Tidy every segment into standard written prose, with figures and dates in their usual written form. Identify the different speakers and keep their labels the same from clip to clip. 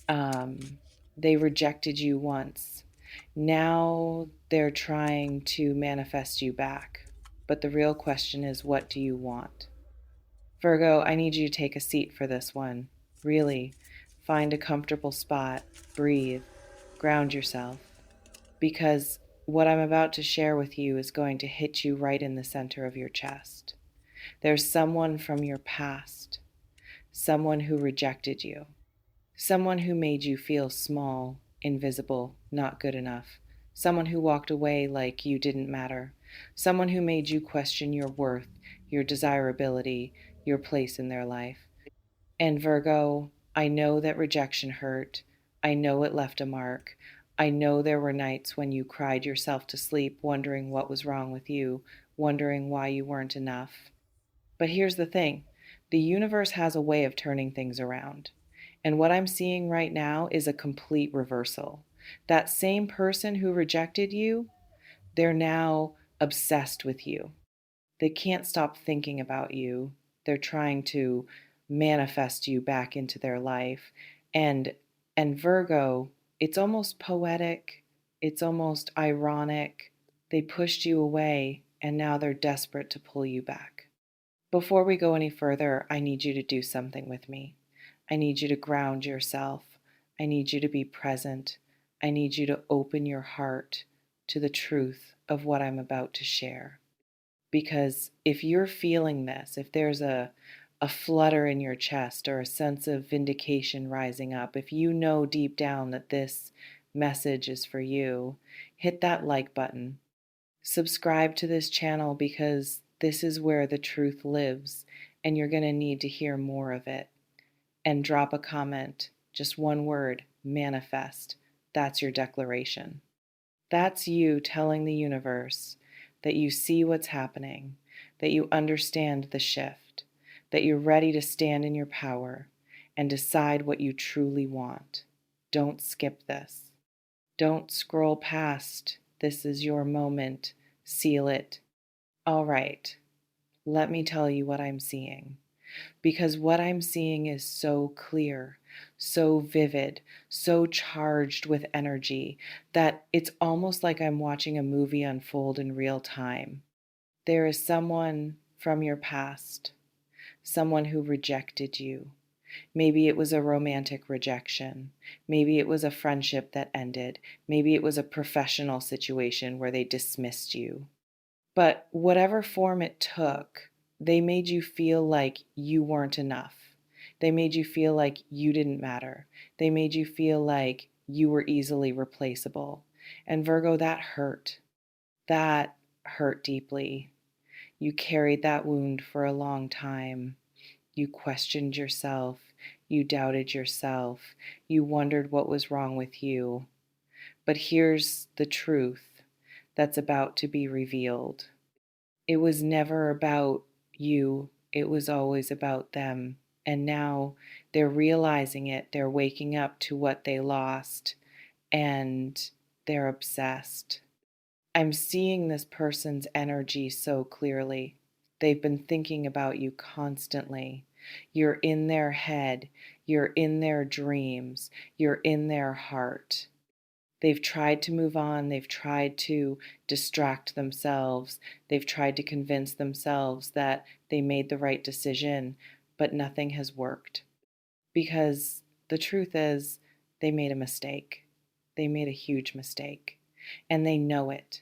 Speaker 1: Um, they rejected you once. Now they're trying to manifest you back. But the real question is, what do you want? Virgo, I need you to take a seat for this one. Really, find a comfortable spot, breathe, ground yourself, because what I'm about to share with you is going to hit you right in the center of your chest. There's someone from your past, someone who rejected you, someone who made you feel small, invisible, not good enough, someone who walked away like you didn't matter, someone who made you question your worth, your desirability, your place in their life. And Virgo, I know that rejection hurt. I know it left a mark. I know there were nights when you cried yourself to sleep, wondering what was wrong with you, wondering why you weren't enough. But here's the thing, the universe has a way of turning things around. And what I'm seeing right now is a complete reversal. That same person who rejected you, they're now obsessed with you. They can't stop thinking about you. They're trying to manifest you back into their life. And and Virgo, it's almost poetic, it's almost ironic. They pushed you away and now they're desperate to pull you back. Before we go any further, I need you to do something with me. I need you to ground yourself. I need you to be present. I need you to open your heart to the truth of what I'm about to share. Because if you're feeling this, if there's a flutter in your chest or a sense of vindication rising up, if you know deep down that this message is for you, hit that like button. Subscribe to this channel because this is where the truth lives and you're going to need to hear more of it. And drop a comment, just one word, manifest. That's your declaration. That's you telling the universe that you see what's happening, that you understand the shift, that you're ready to stand in your power and decide what you truly want. Don't skip this. Don't scroll past. This is your moment. Seal it. All right, let me tell you what I'm seeing. Because what I'm seeing is so clear, so vivid, so charged with energy that it's almost like I'm watching a movie unfold in real time. There is someone from your past, someone who rejected you. Maybe it was a romantic rejection. Maybe it was a friendship that ended. Maybe it was a professional situation where they dismissed you. But whatever form it took, they made you feel like you weren't enough. They made you feel like you didn't matter. They made you feel like you were easily replaceable. And Virgo, that hurt. That hurt deeply. You carried that wound for a long time. You questioned yourself. You doubted yourself. You wondered what was wrong with you. But here's the truth that's about to be revealed. It was never about you, it was always about them. And now they're realizing it, they're waking up to what they lost, and they're obsessed. I'm seeing this person's energy so clearly. They've been thinking about you constantly. You're in their head, you're in their dreams, you're in their heart. They've tried to move on. They've tried to distract themselves. They've tried to convince themselves that they made the right decision, but nothing has worked. Because the truth is, they made a mistake. They made a huge mistake. And they know it.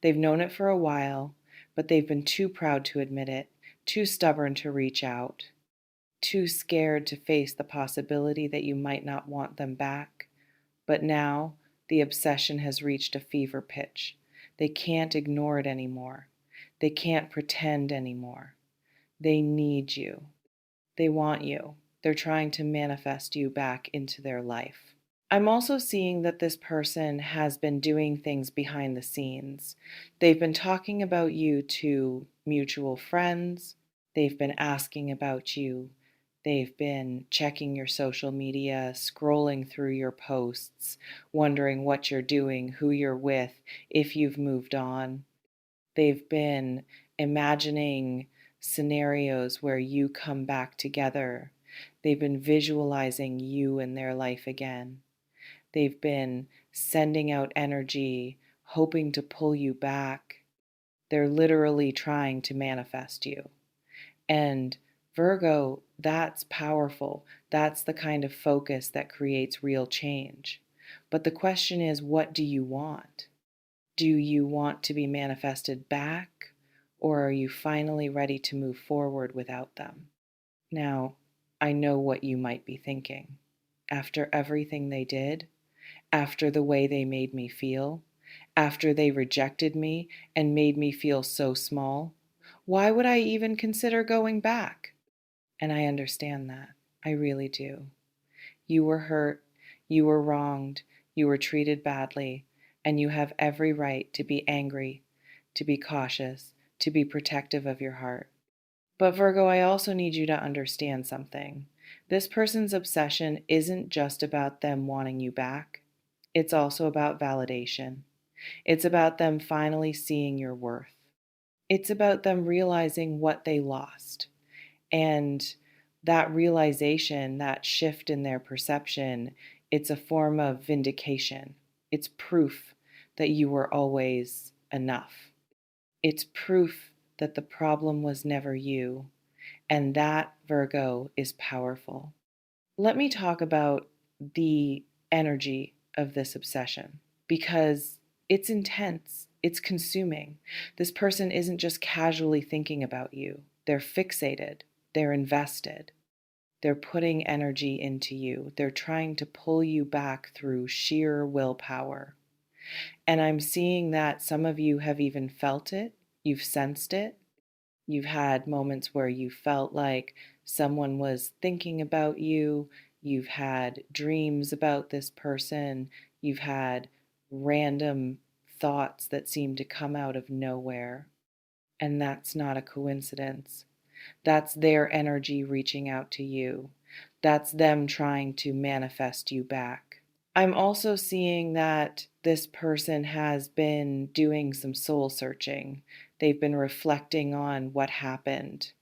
Speaker 1: They've known it for a while, but they've been too proud to admit it, too stubborn to reach out, too scared to face the possibility that you might not want them back. But now the obsession has reached a fever pitch. They can't ignore it anymore. They can't pretend anymore. They need you. They want you. They're trying to manifest you back into their life. I'm also seeing that this person has been doing things behind the scenes. They've been talking about you to mutual friends. They've been asking about you. They've been checking your social media, scrolling through your posts, wondering what you're doing, who you're with, if you've moved on. They've been imagining scenarios where you come back together. They've been visualizing you in their life again. They've been sending out energy, hoping to pull you back. They're literally trying to manifest you. And Virgo, that's powerful. That's the kind of focus that creates real change. But the question is, what do you want? Do you want to be manifested back, or are you finally ready to move forward without them? Now, I know what you might be thinking. After everything they did, after the way they made me feel, after they rejected me and made me feel so small, why would I even consider going back? And I understand that. I really do. You were hurt, you were wronged, you were treated badly, and you have every right to be angry, to be cautious, to be protective of your heart. But Virgo, I also need you to understand something. This person's obsession isn't just about them wanting you back. It's also about validation. It's about them finally seeing your worth. It's about them realizing what they lost. And that realization, that shift in their perception, it's a form of vindication. It's proof that you were always enough. It's proof that the problem was never you. And that, Virgo, is powerful. Let me talk about the energy of this obsession because it's intense, it's consuming. This person isn't just casually thinking about you, they're fixated, they're invested, they're putting energy into you, they're trying to pull you back through sheer willpower. And I'm seeing that some of you have even felt it, you've sensed it. You've had moments where you felt like someone was thinking about you. You've had dreams about this person. You've had random thoughts that seem to come out of nowhere. And that's not a coincidence. That's their energy reaching out to you. That's them trying to manifest you back. I'm also seeing that this person has been doing some soul searching. They've been reflecting on what happened.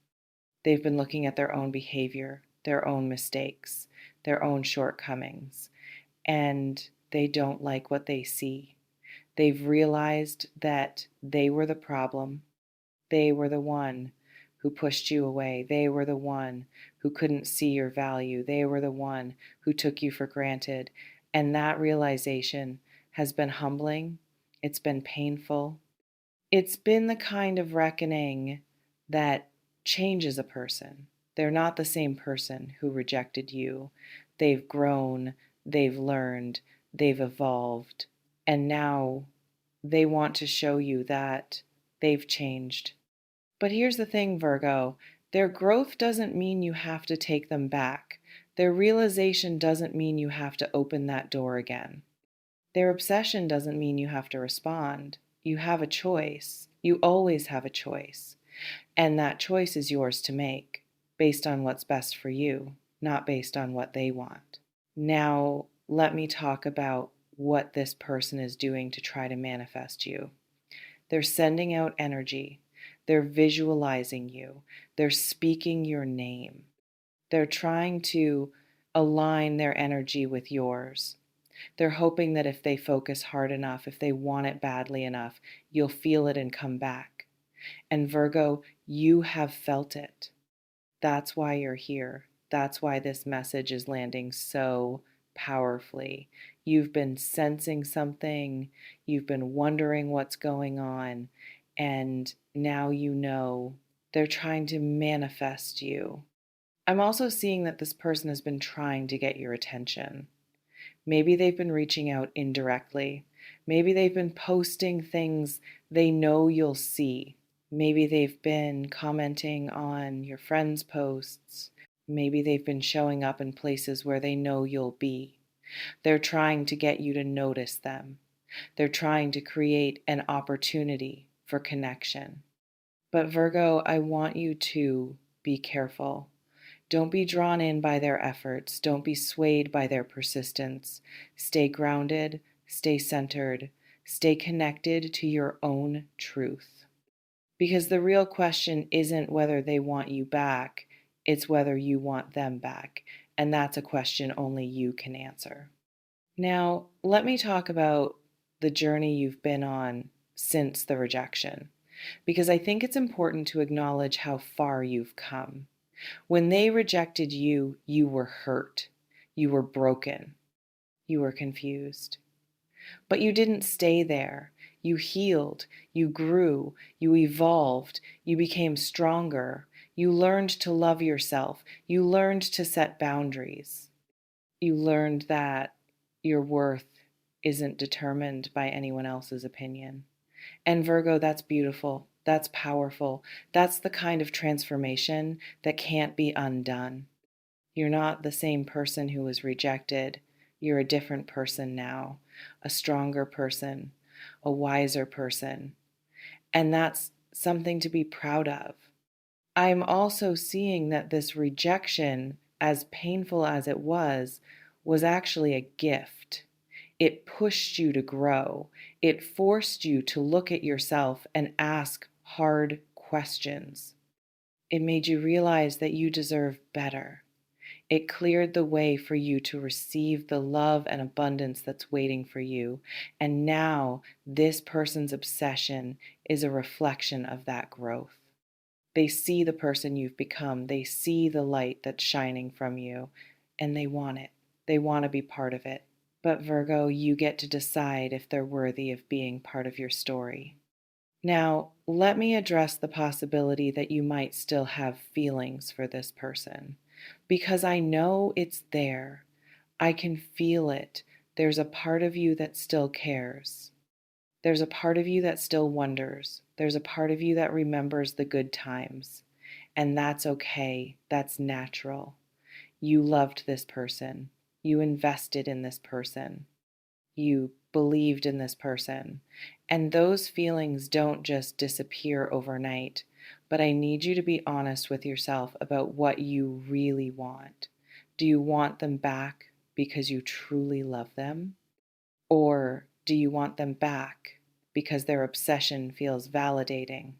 Speaker 1: They've been looking at their own behavior, their own mistakes, their own shortcomings, and they don't like what they see. They've realized that they were the problem. They were the one who pushed you away. They were the one who couldn't see your value. They were the one who took you for granted. And that realization has been humbling. It's been painful. It's been the kind of reckoning that changes a person. They're not the same person who rejected you. They've grown, they've learned, they've evolved, and now they want to show you that they've changed. But here's the thing, Virgo, their growth doesn't mean you have to take them back. Their realization doesn't mean you have to open that door again. Their obsession doesn't mean you have to respond. You have a choice. You always have a choice. And that choice is yours to make based on what's best for you, not based on what they want. Now, let me talk about what this person is doing to try to manifest you. They're sending out energy. They're visualizing you. They're speaking your name. They're trying to align their energy with yours. They're hoping that if they focus hard enough, if they want it badly enough, you'll feel it and come back. And Virgo, you have felt it. That's why you're here. That's why this message is landing so powerfully. You've been sensing something, you've been wondering what's going on, and now you know they're trying to manifest you. I'm also seeing that this person has been trying to get your attention. Maybe they've been reaching out indirectly. Maybe they've been posting things they know you'll see. Maybe they've been commenting on your friends' posts. Maybe they've been showing up in places where they know you'll be. They're trying to get you to notice them. They're trying to create an opportunity for connection. But Virgo, I want you to be careful. Don't be drawn in by their efforts. Don't be swayed by their persistence. Stay grounded, stay centered, stay connected to your own truth. Because the real question isn't whether they want you back, It's whether you want them back, and that's a question only you can answer. Now, let me talk about the journey you've been on since the rejection, because I think it's important to acknowledge how far you've come. When they rejected you, you were hurt, you were broken, you were confused. But you didn't stay there. You healed, you grew, you evolved, you became stronger, you learned to love yourself, you learned to set boundaries. You learned that your worth isn't determined by anyone else's opinion. And Virgo, that's beautiful. That's powerful. That's the kind of transformation that can't be undone. You're not the same person who was rejected. You're a different person now, a stronger person, a wiser person. And that's something to be proud of. I'm also seeing that this rejection, as painful as it was actually a gift. It pushed you to grow. It forced you to look at yourself and ask hard questions. It made you realize that you deserve better. It cleared the way for you to receive the love and abundance that's waiting for you. And now this person's obsession is a reflection of that growth. They see the person you've become, they see the light that's shining from you, and they want it. They want to be part of it. But Virgo, you get to decide if they're worthy of being part of your story. Now, let me address the possibility that you might still have feelings for this person, because I know it's there. I can feel it. There's a part of you that still cares. There's a part of you that still wonders. There's a part of you that remembers the good times. And that's okay. That's natural. You loved this person. You invested in this person. You believed in this person. And those feelings don't just disappear overnight. But I need you to be honest with yourself about what you really want. Do you want them back because you truly love them? Or do you want them back because their obsession feels validating,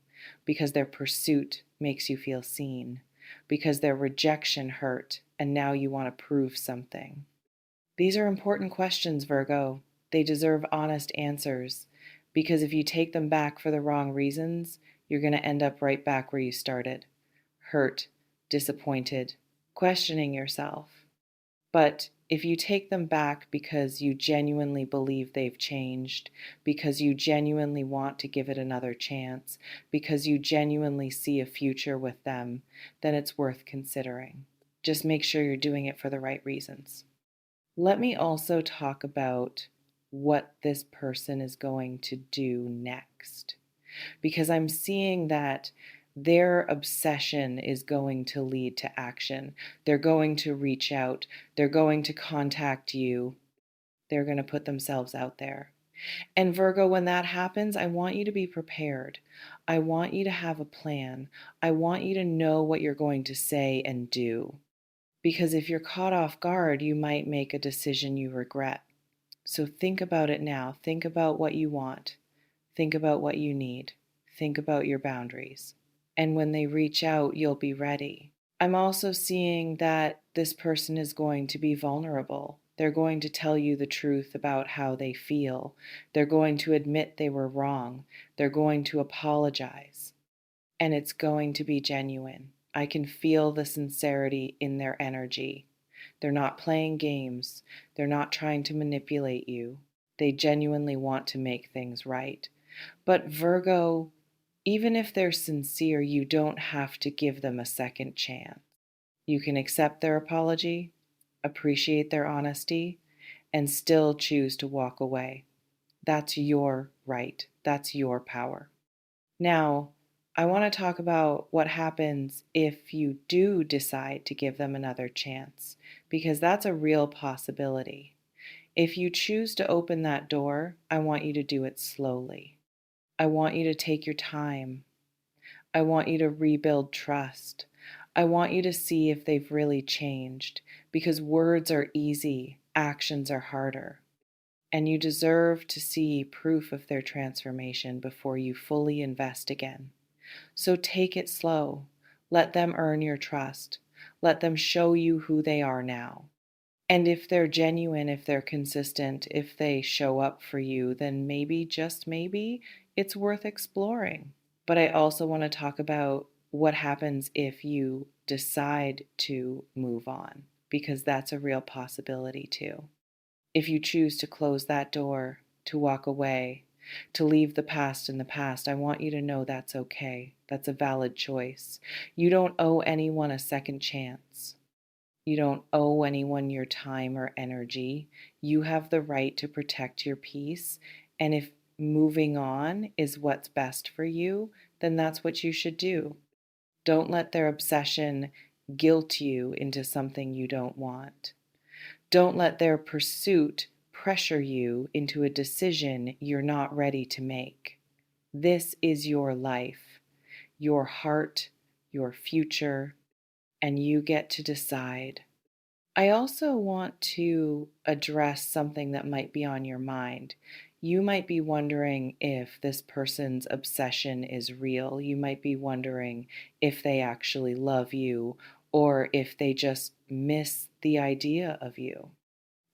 Speaker 1: because their pursuit makes you feel seen, because their rejection hurt and now you want to prove something? These are important questions, Virgo. They deserve honest answers, because if you take them back for the wrong reasons, you're going to end up right back where you started, hurt, disappointed, questioning yourself. But if you take them back because you genuinely believe they've changed, because you genuinely want to give it another chance, because you genuinely see a future with them, then it's worth considering. Just make sure you're doing it for the right reasons. Let me also talk about what this person is going to do next, because I'm seeing that their obsession is going to lead to action. They're going to reach out. They're going to contact you. They're going to put themselves out there. And Virgo, when that happens, I want you to be prepared. I want you to have a plan. I want you to know what you're going to say and do. Because if you're caught off guard, you might make a decision you regret. So think about it now. Think about what you want. Think about what you need. Think about your boundaries. And when they reach out, you'll be ready. I'm also seeing that this person is going to be vulnerable. They're going to tell you the truth about how they feel. They're going to admit they were wrong. They're going to apologize. And it's going to be genuine. I can feel the sincerity in their energy. They're not playing games. They're not trying to manipulate you. They genuinely want to make things right. But Virgo, even if they're sincere, you don't have to give them a second chance. You can accept their apology, appreciate their honesty, and still choose to walk away. That's your right. That's your power. Now, I want to talk about what happens if you do decide to give them another chance, because that's a real possibility. If you choose to open that door, I want you to do it slowly. I want you to take your time. I want you to rebuild trust. I want you to see if they've really changed, because words are easy, actions are harder. And you deserve to see proof of their transformation before you fully invest again. So take it slow. Let them earn your trust. Let them show you who they are now. And if they're genuine, if they're consistent, if they show up for you, then maybe, just maybe, it's worth exploring. But I also want to talk about what happens if you decide to move on, because that's a real possibility too. If you choose to close that door, to walk away, to leave the past in the past, I want you to know that's okay. That's a valid choice. You don't owe anyone a second chance. You don't owe anyone your time or energy. You have the right to protect your peace. And if moving on is what's best for you, then that's what you should do. Don't let their obsession guilt you into something you don't want. Don't let their pursuit pressure you into a decision you're not ready to make. This is your life, your heart, your future, and you get to decide. I also want to address something that might be on your mind. You might be wondering if this person's obsession is real. You might be wondering if they actually love you or if they just miss the idea of you.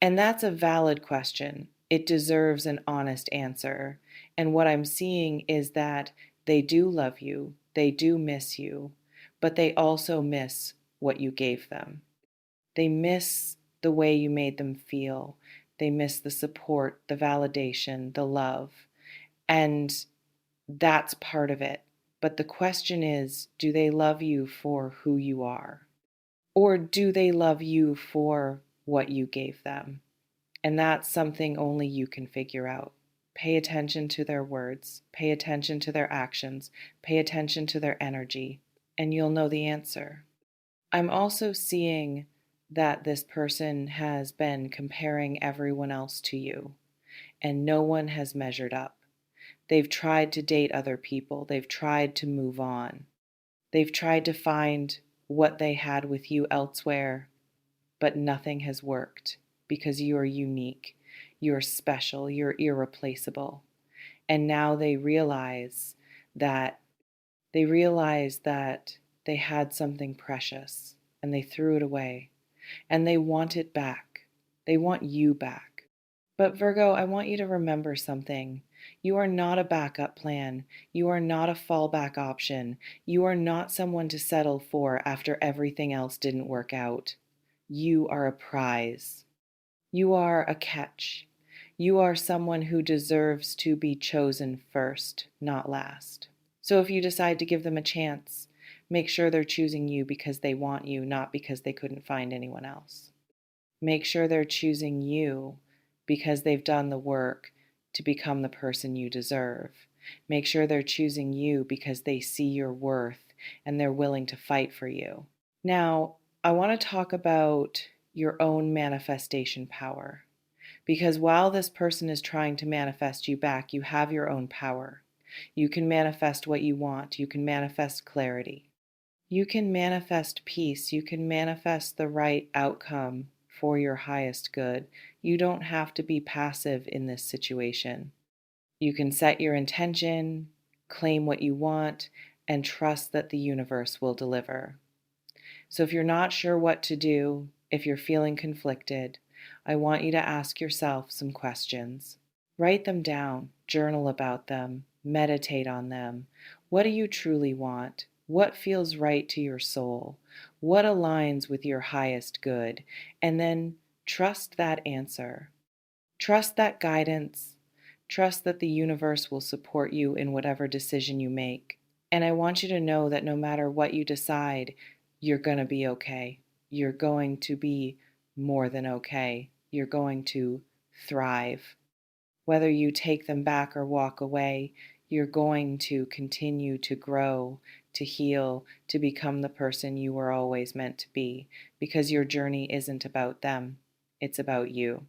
Speaker 1: And that's a valid question. It deserves an honest answer. And what I'm seeing is that they do love you, they do miss you, but they also miss what you gave them. They miss the way you made them feel. They miss the support, the validation, the love. And that's part of it. But the question is, do they love you for who you are? Or do they love you for what you gave them? And that's something only you can figure out. Pay attention to their words, pay attention to their actions, pay attention to their energy, and you'll know the answer. I'm also seeing that this person has been comparing everyone else to you, and no one has measured up. They've tried to date other people, they've tried to move on, they've tried to find what they had with you elsewhere, but nothing has worked because you are unique, you're special, you're irreplaceable. And now that they realize that they had something precious and they threw it away and they want it back. They want you back. But Virgo, I want you to remember something. You are not a backup plan. You are not a fallback option. You are not someone to settle for after everything else didn't work out. You are a prize. You are a catch. You are someone who deserves to be chosen first, not last. So if you decide to give them a chance, make sure they're choosing you because they want you, not because they couldn't find anyone else. Make sure they're choosing you because they've done the work to become the person you deserve. Make sure they're choosing you because they see your worth and they're willing to fight for you. Now, I want to talk about your own manifestation power. Because while this person is trying to manifest you back, you have your own power. You can manifest what you want. You can manifest clarity. You can manifest peace. You can manifest the right outcome for your highest good. You don't have to be passive in this situation. You can set your intention, claim what you want, and trust that the universe will deliver. So if you're not sure what to do, if you're feeling conflicted, I want you to ask yourself some questions. Write them down, journal about them, meditate on them. What do you truly want? What feels right to your soul? What aligns with your highest good? And then trust that answer. Trust that guidance. Trust that the universe will support you in whatever decision you make. And I want you to know that no matter what you decide, you're going to be okay. You're going to be more than okay. You're going to thrive. Whether you take them back or walk away, you're going to continue to grow, to heal, to become the person you were always meant to be, because your journey isn't about them. It's about you.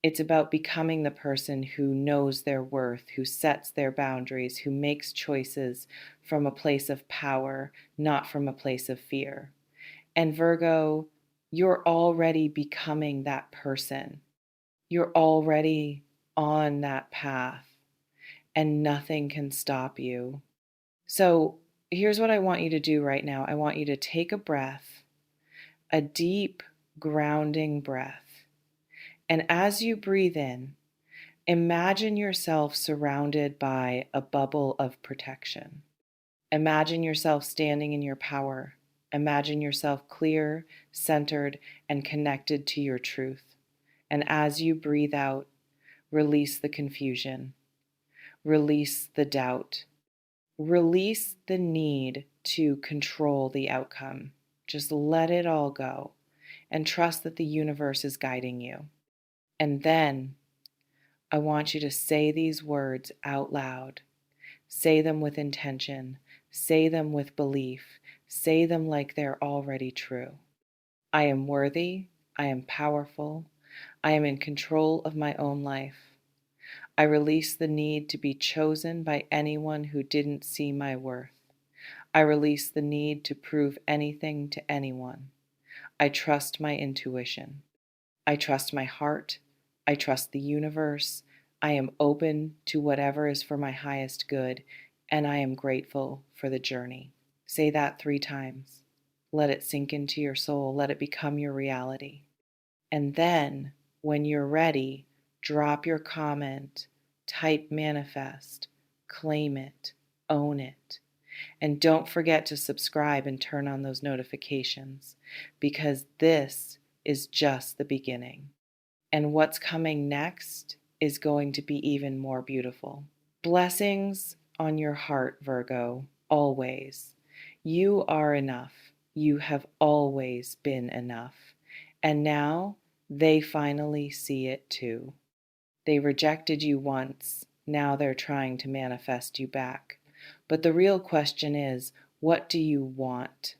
Speaker 1: It's about becoming the person who knows their worth, who sets their boundaries, who makes choices from a place of power, not from a place of fear. And Virgo, you're already becoming that person. You're already on that path, and nothing can stop you. So here's what I want you to do right now. I want you to take a breath. a deep, grounding breath. And as you breathe in, imagine yourself surrounded by a bubble of protection. Imagine yourself standing in your power. Imagine yourself clear, centered, and connected to your truth. And as you breathe out, release the confusion, release the doubt, release the need to control the outcome. Just let it all go and trust that the universe is guiding you. And then I want you to say these words out loud. Say them with intention. Say them with belief. Say them like they're already true. I am worthy. I am powerful. I am in control of my own life. I release the need to be chosen by anyone who didn't see my worth. I release the need to prove anything to anyone. I trust my intuition. I trust my heart. I trust the universe. I am open to whatever is for my highest good, and I am grateful for the journey. Say that 3 times. Let it sink into your soul. Let it become your reality. And then, when you're ready, drop your comment, type manifest, claim it, own it. And don't forget to subscribe and turn on those notifications, because this is just the beginning. And what's coming next is going to be even more beautiful. Blessings on your heart, Virgo, always. You are enough. You have always been enough. And now they finally see it too. They rejected you once. Now they're trying to manifest you back. But the real question is, what do you want?